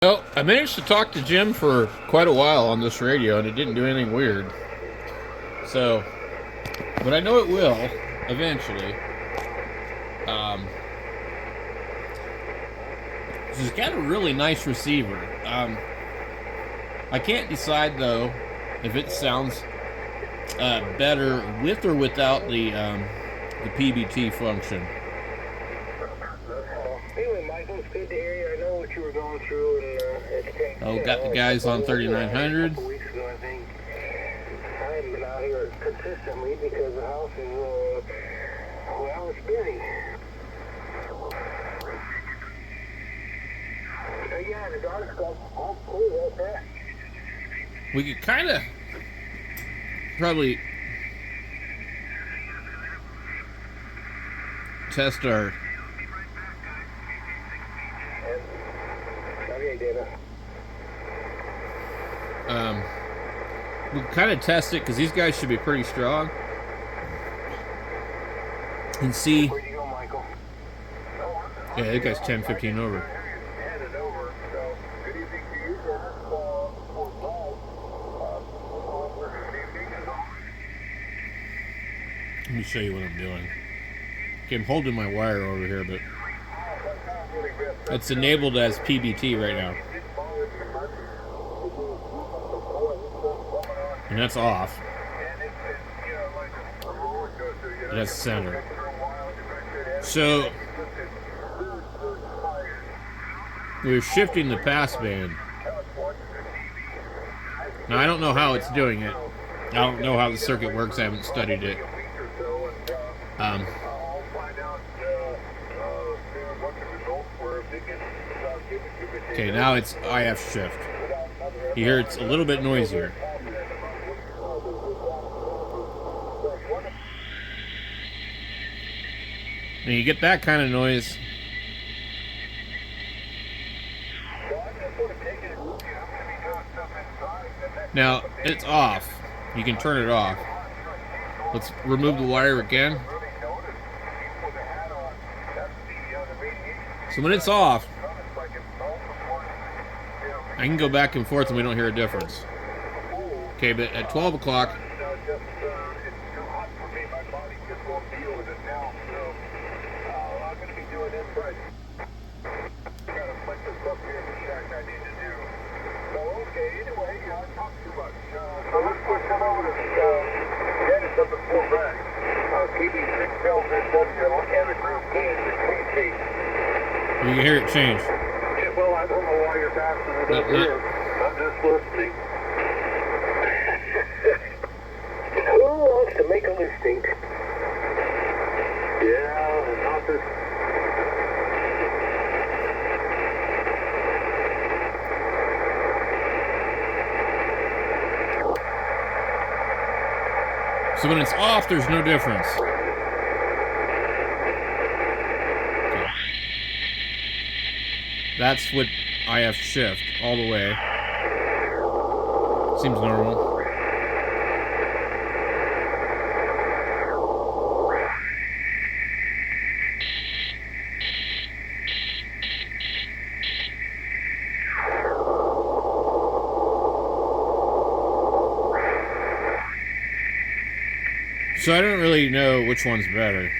Well, I managed to talk to Jim for quite a while on this radio, and it didn't do anything weird. So, but I know it will eventually. He's got a really nice receiver. I can't decide though if it sounds better with or without the PBT function. Anyway, Michael, it's good to hear you. I know what you were going through, and Got the guys on 3900. A couple weeks ago, I think. I haven't been out here consistently because the house is, well, it's busy. Yeah, the dark stuff, that's cool right there. We could kind of probably test our. Okay, Dana. We kind of test it because these guys should be pretty strong, and see. Where'd you go, Michael? Yeah, that guy's 10-15 over. Headed over, so good evening to you, Dennis. Let me show you what I'm doing. Okay, I'm holding my wire over here, but it's enabled as PBT right now. And that's off. And that's center. So we're shifting the passband. Now I don't know how it's doing it. I don't know how the circuit works. I haven't studied it. Okay, now it's IF shift. You hear it's a little bit noisier. And you get that kind of noise. Now, it's off. You can turn it off. Let's remove the wire again. So when it's off, I can go back and forth and we don't hear a difference. Okay, but at 12 o'clock, you can hear it change. Well, I don't know why you're passing it up here. I'm just listening. Who wants to make a listing? Yeah, not this. So when it's off, there's no difference. Okay. That's what IF shift all the way. Seems normal. So I don't really know which one's better.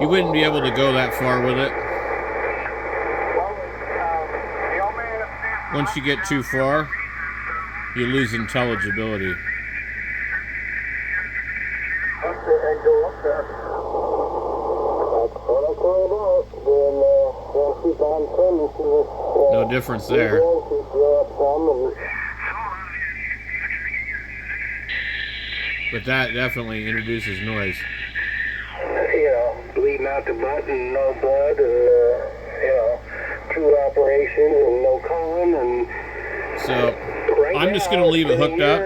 You wouldn't be able to go that far with it. Once you get too far, you lose intelligibility. No difference there. But that definitely introduces noise. You know, bleeding out the butt and no blood, and you know, 2 operations and no colon, and so I'm just gonna leave it hooked up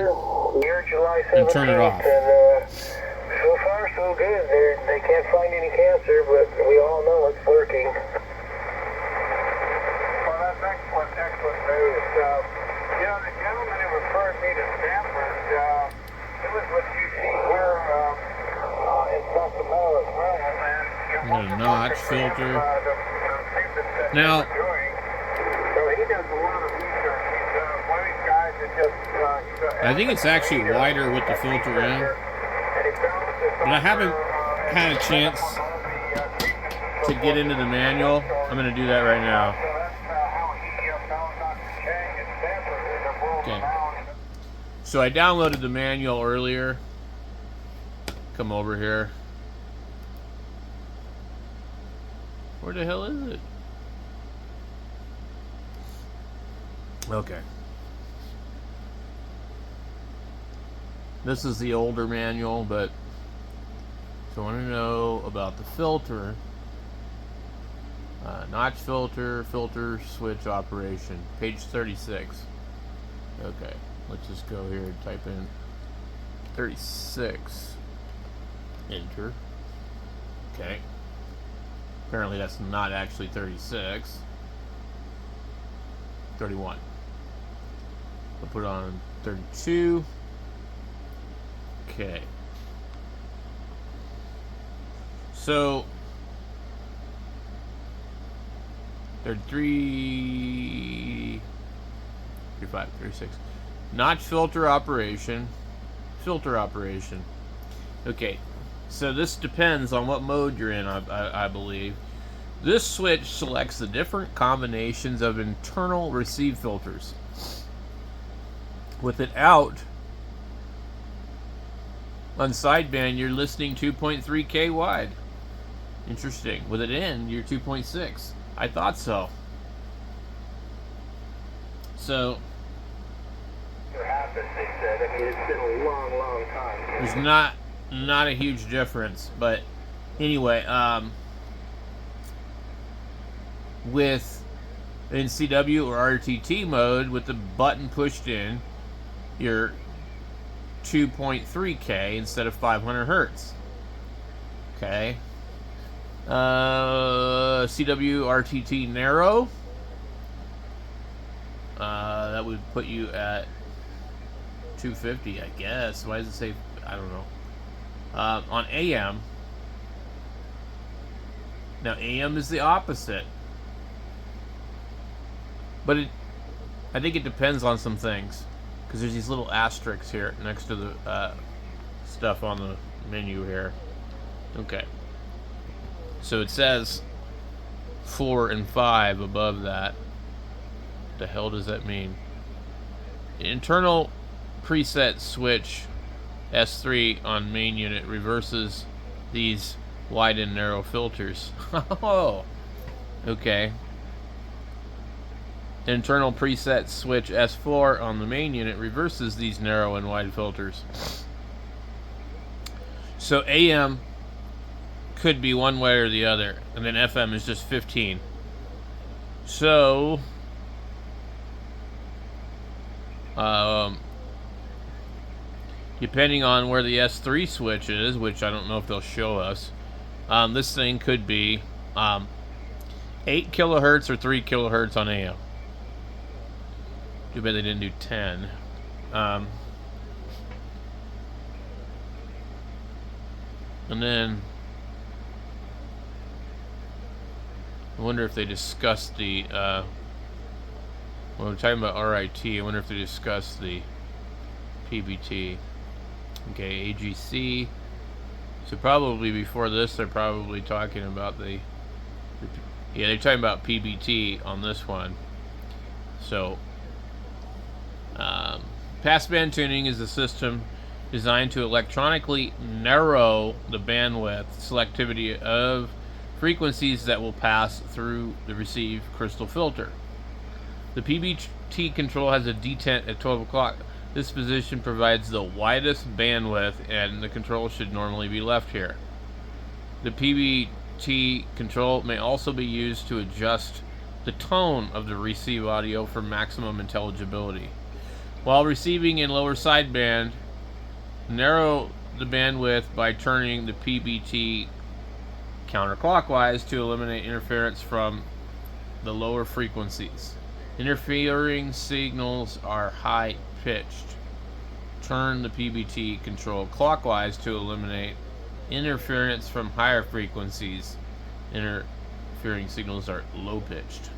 and turn it off. And so far so good. They can't find any cancer, but we all know it's lurking. Well, notch filter. Now, I think it's actually wider with the filter in, but I haven't had a chance to get into the manual. I'm going to do that right now. Okay. So I downloaded the manual earlier. Come over here. Where the hell is it? Okay. This is the older manual, but if you want to know about the filter, notch filter, filter switch operation, page 36. Okay, let's just go here and type in 36. Enter. Okay. Apparently that's not actually 36. 31. We'll put it on 32. Okay. So 33, 35, 36. Notch filter operation. Filter operation. Okay. So this depends on what mode you're in, I believe. This switch selects the different combinations of internal receive filters. With it out, on sideband, you're listening 2.3K wide. Interesting. With it in, you're 2.6. I thought so. So, What happened, they said. I mean, it's been a long, long time. there's not a huge difference, but anyway, with in CW or RTT mode, with the button pushed in, you're 2.3K instead of 500 hertz. Okay. CW RTT narrow. That would put you at 250, I guess. Why does it say? I don't know. On AM. Now AM is the opposite, but I think it depends on some things, because there's these little asterisks here next to the stuff on the menu here. Okay. So it says 4 and 5 above that. What the hell does that mean? Internal preset switch S3 on main unit reverses these wide and narrow filters. Oh, okay. Internal preset switch S4 on the main unit reverses these narrow and wide filters. So AM could be one way or the other, and then FM is just 15. So depending on where the S3 switch is, which I don't know if they'll show us, this thing could be 8 kilohertz or 3 kilohertz on AM. Too bad they didn't do 10. And then I wonder if they discussed the when we're talking about RIT, I wonder if they discussed the PBT. Okay, AGC. So probably before this, they're probably talking about yeah, they're talking about PBT on this one. So, passband tuning is a system designed to electronically narrow the bandwidth selectivity of frequencies that will pass through the receive crystal filter. The PBT control has a detent at 12 o'clock. This position provides the widest bandwidth, and the control should normally be left here. The PBT control may also be used to adjust the tone of the receive audio for maximum intelligibility. While receiving in lower sideband, narrow the bandwidth by turning the PBT counterclockwise to eliminate interference from the lower frequencies. Interfering signals are high-pitched. Turn the PBT control clockwise to eliminate interference from higher frequencies. interfering signals are low pitched.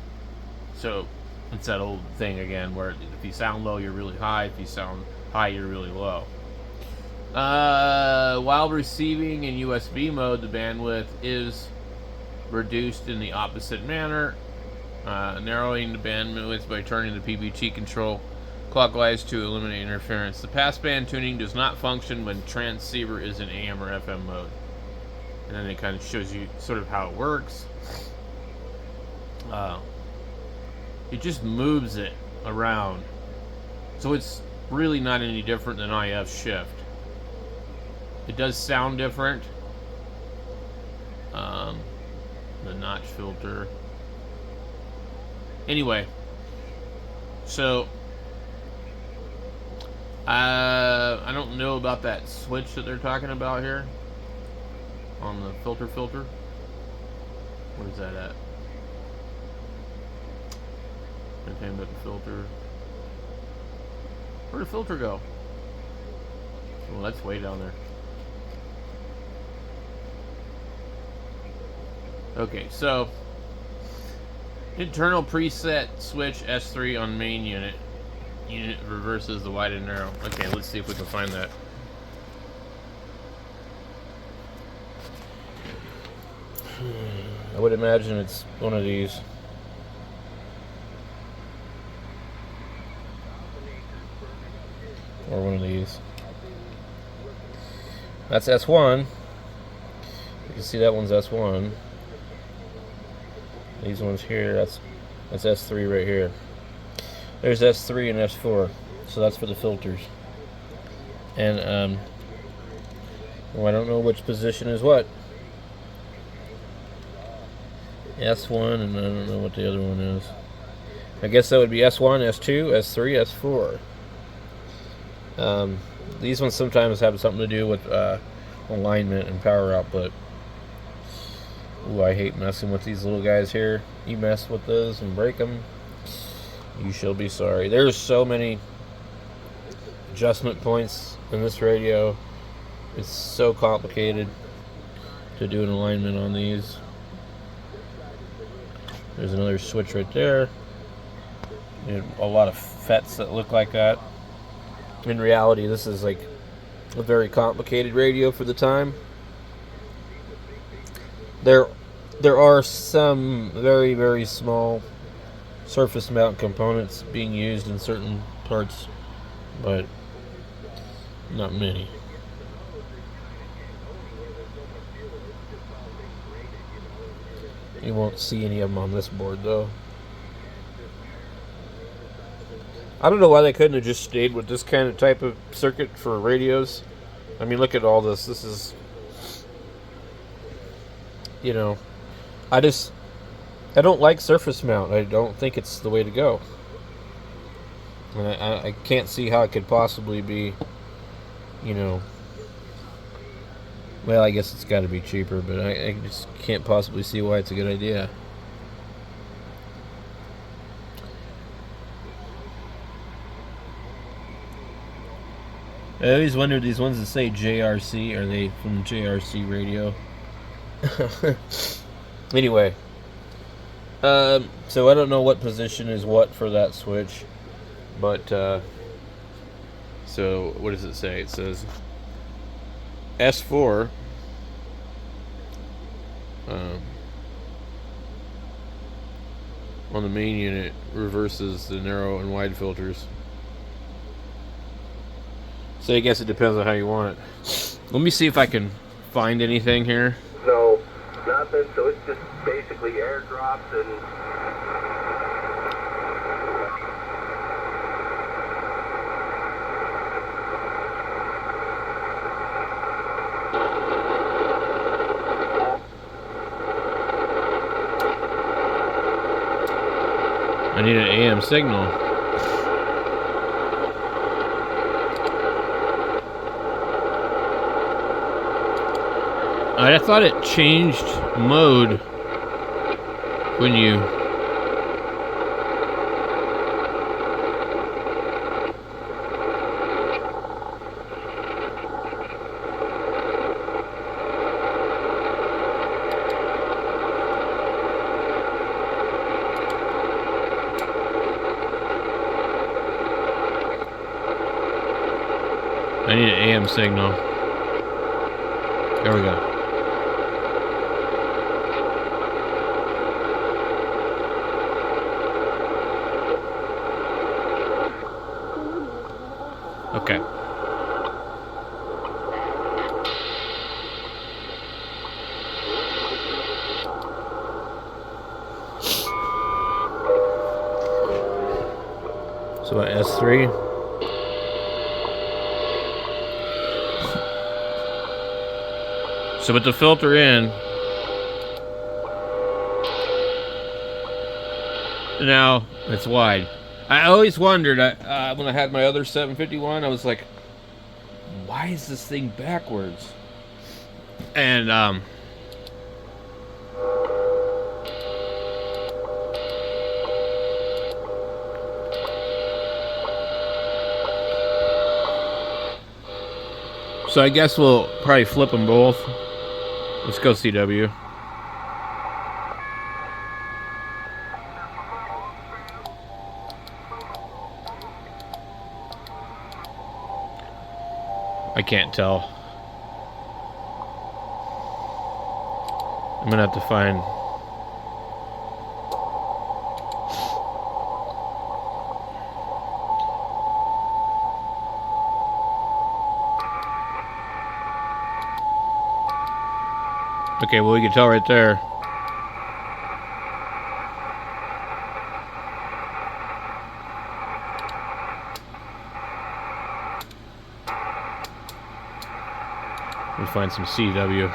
So it's that old thing again where if you sound low, you're really high. If you sound high, you're really low. While receiving in USB mode, the bandwidth is reduced in the opposite manner, narrowing the bandwidth by turning the PBT control clockwise to eliminate interference. The passband tuning does not function when transceiver is in AM or FM mode. And then it kind of shows you sort of how it works. It just moves it around. So it's really not any different than IF shift. It does sound different. The notch filter. Anyway, so I don't know about that switch that they're talking about here on the filter. Where's that at? Anything but the filter. Where'd the filter go? Well, that's way down there. Okay, so internal preset switch S3 on main unit. Unit reverses the wide and narrow. Okay, let's see if we can find that. I would imagine it's one of these. Or one of these. That's S1. You can see that one's S1. These ones here, that's S3 right here. There's S3 and S4. So that's for the filters. And well, I don't know which position is what. S1, and I don't know what the other one is. I guess that would be S1, S2, S3, S4. These ones sometimes have something to do with alignment and power output. Ooh, I hate messing with these little guys here. You mess with those and break them, you shall be sorry. There's so many adjustment points in this radio. It's so complicated to do an alignment on these. There's another switch right there. A lot of FETs that look like that. In reality, this is like a very complicated radio for the time. There are some very, very small surface mount components being used in certain parts, but not many. You won't see any of them on this board, though. I don't know why they couldn't have just stayed with this kind of type of circuit for radios. I mean, look at all this. This is, you know, I don't like surface mount. I don't think it's the way to go. And I can't see how it could possibly be, you know, well, I guess it's got to be cheaper, but I just can't possibly see why it's a good idea. I always wondered, these ones that say JRC, are they from JRC radio? Anyway, so I don't know what position is what for that switch, but so what does it say? It says S4 on the main unit reverses the narrow and wide filters. So I guess it depends on how you want it. Let me see if I can find anything here. No, nothing. So it's just basically airdrops and. I need an AM signal. I thought it changed mode when you need an AM signal. There we go. Okay. So at S3. So with the filter in, now it's wide. I always wondered, when I had my other 751, I was like, why is this thing backwards? And, so I guess we'll probably flip them both. Let's go CW. I can't tell. I'm gonna have to find. Okay, well, we can tell right there. We'll find some CW.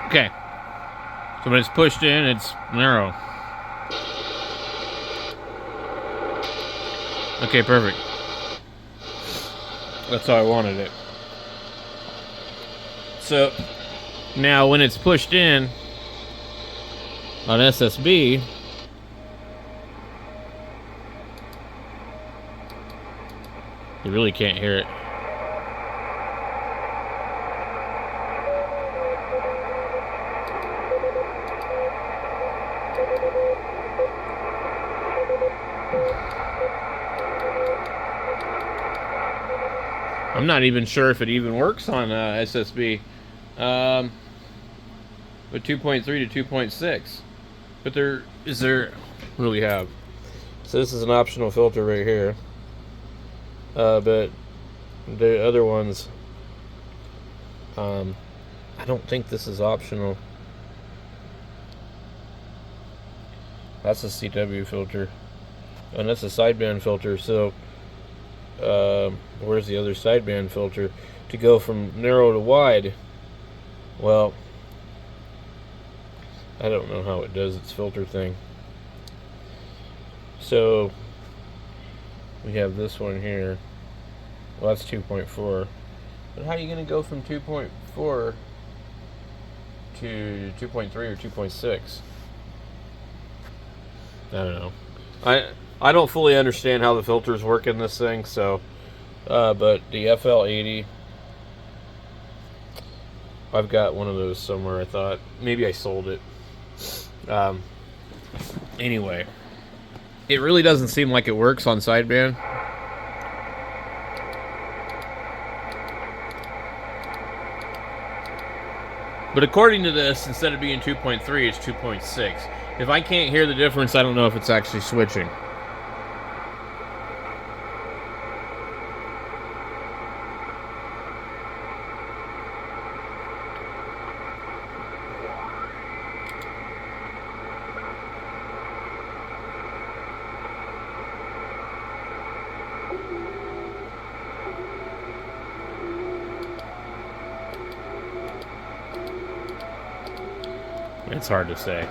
Okay. So when it's pushed in, it's narrow. Okay, perfect. That's how I wanted it. So now when it's pushed in on SSB, you really can't hear it. I'm not even sure if it even works on SSB. With 2.3 to 2.6. But what do we have? So this is an optional filter right here. But the other ones, I don't think this is optional. That's a CW filter. And that's a sideband filter, so where's the other sideband filter? To go from narrow to wide, well, I don't know how it does its filter thing. So we have this one here. Well, that's 2.4. But how are you going to go from 2.4 to 2.3 or 2.6? I don't know. I don't fully understand how the filters work in this thing, so but the FL80, I've got one of those somewhere. I thought maybe I sold it. Anyway, it really doesn't seem like it works on sideband. But according to this, instead of being 2.3, it's 2.6. If I can't hear the difference, I don't know if it's actually switching. It's hard to say.